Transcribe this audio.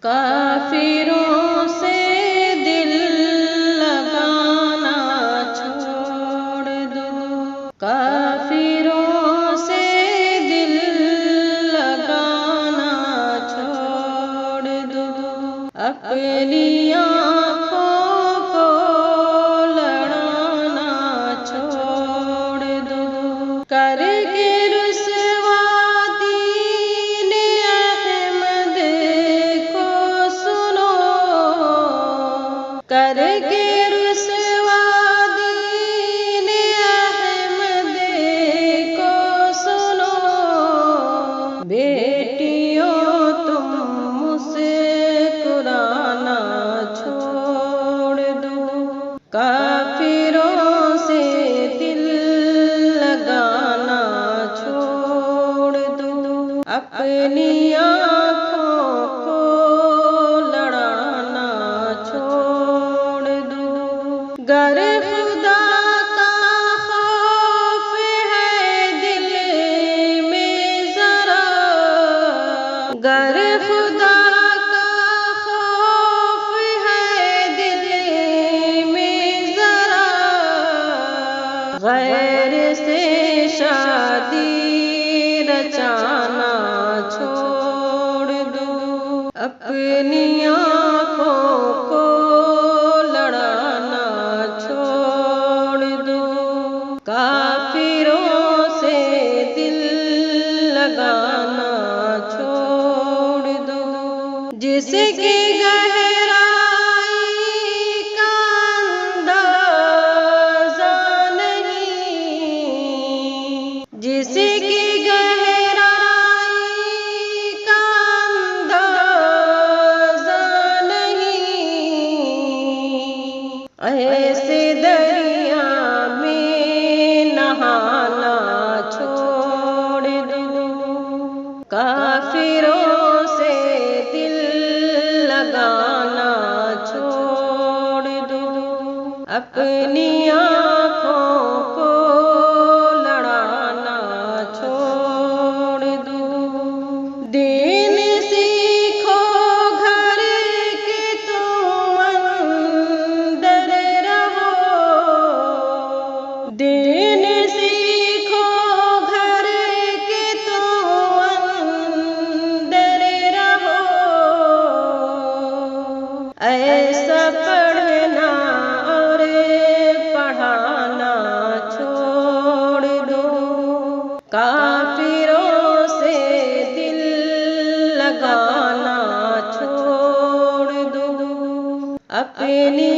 کافروں سے دل لگانا چھوڑ دو، کافروں سے دل لگانا چھوڑ دو، اپنی آنکھوں کو لڑانا چھوڑ دو، کر کے رسوا دین احمد کو سنو، کر کے رسوا دین احمد کو سنو، بیٹیوں تم مسکرانا چھوڑ دو، کافروں سے دل لگانا چھوڑ دو، اپنی آنکھوں کو لڑانا چھوڑ دو، گر خدا کا خوف ہے دل میں ذرا، گر خدا کا خوف ہے دل میں ذرا، غیر سے شادی رچانا چھوڑ دو، اپنی آنکھوں کو لڑانا چھوڑ دو، کافروں سے دل لگانا چھوڑ دو، جس کی گہرائی کا اندازہ نہیں، جس کی گہرائی کا اندازہ نہیں، ایسے دریا میں نہانا چھوڑ دو، کافروں سے دل لگانا چھوڑ دو، اپنی آنکھوں کو لڑانا چھوڑ دو، دین سیکھو گھر کے تم اندر رہو، دین سیکھو گھر کے تم اندر رہو، ایسا پڑھنا اور پڑھانا چھوڑ دو، کافروں سے دل لگانا چھوڑ دو، اپنی